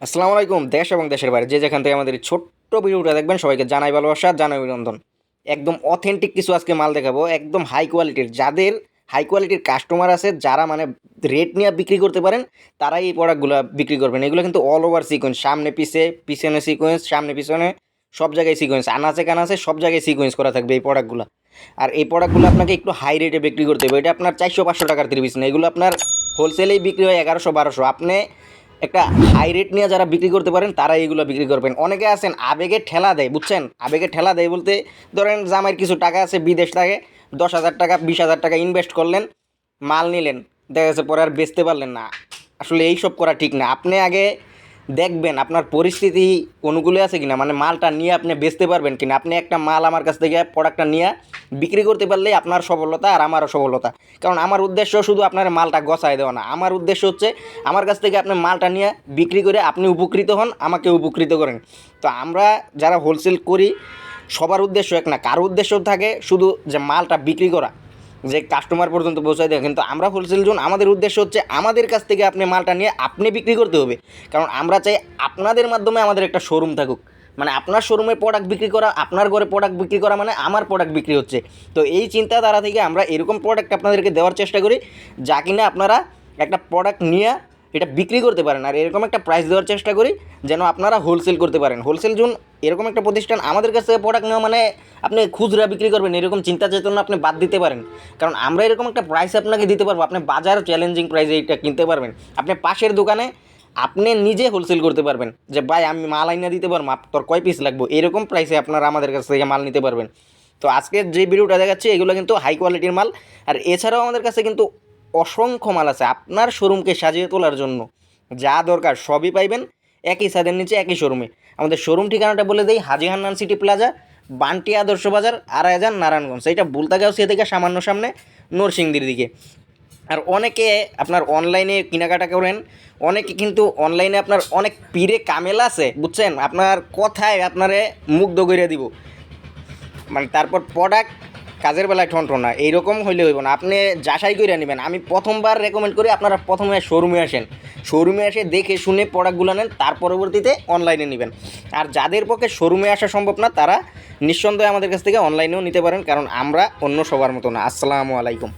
আসসালামু আলাইকুম। দেশ এবং দেশের বাইরে যে যেখান থেকে আমাদের এই ছোট্ট ভিডিওটা দেখবেন সবাইকে জানাই ভালোবাসা, জানাই অভিনন্দন। একদম অথেন্টিক কিছু আজকে মাল দেখাবো, একদম হাই কোয়ালিটির। যাদের হাই কোয়ালিটির কাস্টমার আছে, যারা মানে রেট নিয়ে বিক্রি করতে পারেন, তারাই এই প্রোডাক্টগুলো বিক্রি করবেন। এগুলো কিন্তু অল ওভার সিকোয়েন্স, সামনে পিছে, পিছনে সিকোয়েন্স, সামনে পিছনে সব জায়গায় সিকোয়েন্স, আনাচে কানাচে সব জায়গায় সিকোয়েন্স করা থাকবে এই প্রোডাক্টগুলো। আর এই প্রোডাক্টগুলো আপনাকে একটু হাই রেটে বিক্রি করতে হবে। এটা আপনার 400-500 টাকার ত্রিপিস না, এগুলো আপনার হোলসেলেই বিক্রি হয় 1100-1200। আপনি একটা হাই রেট নিয়ে যারা বিক্রি করতে পারেন তারা এইগুলো বিক্রি করবেন। অনেকে আছেন আবেগে ঠেলা দেয়, বুঝছেন? আবেগে ঠেলা দেয় বলতে, ধরেন জামাইয়ের কিছু টাকা আছে বিদেশ থেকে, 10,000 টাকা 20,000 টাকা ইনভেস্ট করলেন, মাল নিলেন, দেখা গেছে পরে আর বেচতে পারলেন না। আসলে এইসব করা ঠিক না। আপনি আগে দেখবেন আপনার পরিস্থিতি অনুকূলে আছে কিনা, মানে মালটা নিয়ে আপনি বেচতে পারবেন কিনা। আপনি একটা মাল আমার কাছ থেকে প্রোডাক্টটা নিয়ে বিক্রি করতে পারলেই আপনার সফলতা আর আমারও সফলতা। কারণ আমার উদ্দেশ্য শুধু আপনার মালটা গছায় দেওয়া না, আমার উদ্দেশ্য হচ্ছে আমার কাছ থেকে আপনি মালটা নিয়ে বিক্রি করে আপনি উপকৃত হন, আমাকে উপকৃত করেন। তো আমরা যারা হোলসেল করি সবার উদ্দেশ্য এক না, কারো উদ্দেশ্য থাকে শুধু যে মালটা বিক্রি করা, যে কাস্টমার পর্যন্ত পৌঁছায় দেয়। কিন্তু আমরা হোলসেল জোন, আমাদের উদ্দেশ্য হচ্ছে আমাদের কাছ থেকে আপনি মালটা নিয়ে আপনি বিক্রি করতে হবে। কারণ আমরা চাই আপনাদের মাধ্যমে আমাদের একটা শোরুম থাকুক, মানে আপনার শোরুমে প্রোডাক্ট বিক্রি করা, আপনার ঘরে প্রোডাক্ট বিক্রি করা মানে আমার প্রোডাক্ট বিক্রি হচ্ছে। তো এই চিন্তাধারা থেকে আমরা এরকম প্রোডাক্ট আপনাদেরকে দেওয়ার চেষ্টা করি যা কিনা আপনারা একটা প্রোডাক্ট নিয়ে এটা বিক্রি করতে পারেন, আর এরকম একটা প্রাইস দেওয়ার চেষ্টা করি যেন আপনারা হোলসেল করতে পারেন। হোলসেল জোন এরকম একটা প্রতিষ্ঠান, আমাদের কাছ থেকে প্রোডাক্ট নেওয়া মানে আপনি খুচরা বিক্রি করবেন এরকম চিন্তা চেতনা আপনি বাদ দিতে পারেন। কারণ আমরা এরকম একটা প্রাইস আপনাকে দিতে পারবো, আপনি বাজার চ্যালেঞ্জিং প্রাইসে এটা কিনতে পারবেন। আপনি পাশের দোকানে আপনি নিজে হোলসেল করতে পারবেন, যে ভাই আমি মাল আইনা দিতে পারবো, তোর কয় পিস লাগবে, এরকম প্রাইসে আপনারা আমাদের কাছ থেকে মাল নিতে পারবেন। তো আজকের যে ভিডিওটা দেখাচ্ছি এগুলো কিন্তু হাই কোয়ালিটির মাল। আর এছাড়াও আমাদের কাছে কিন্তু অসংখ্য মাল আছে আপনার শোরুমকে সাজিয়ে তোলার জন্য। যা দরকার সবই পাইবেন একই ছাদের নিচে, একই শোরুমে। আমাদের শোরুম ঠিকানাটা বলে দেই, হাজী হান্নান সিটি প্লাজা, বান্টি আদর্শ বাজার, আড়াইজান, নারায়ণগঞ্জ। এইটা বুলতাগাঁও থেকে সামান্য সামনে নরসিংদীর দিকে। আর অনেকে আপনার অনলাইনে কেনাকাটা করেন, অনেকে কিন্তু অনলাইনে আপনার অনেক পীরে কামেল আছে, বুঝছেন? আপনার কথায় আপনারে মুগ্ধ করে দিব, মানে তারপর প্রোডাক্ট কাজের বেলায় ঠনঠনা এইরকম হইলে হইব না। আপনি যাচাই করে নেবেন। আমি প্রথমবার রেকমেন্ড করি আপনারা প্রথমে শোরুমে আসেন, শোরুমে এসে দেখে শুনে প্রোডাক্টগুলো নেন, তার পরবর্তীতে অনলাইনে নেবেন। আর যাদের পক্ষে শোরুমে আসা সম্ভব না তারা নিঃসন্দেহে আমাদের কাছ থেকে অনলাইনেও নিতে পারেন, কারণ আমরা অন্য সবার মতো না। আসসালামু আলাইকুম।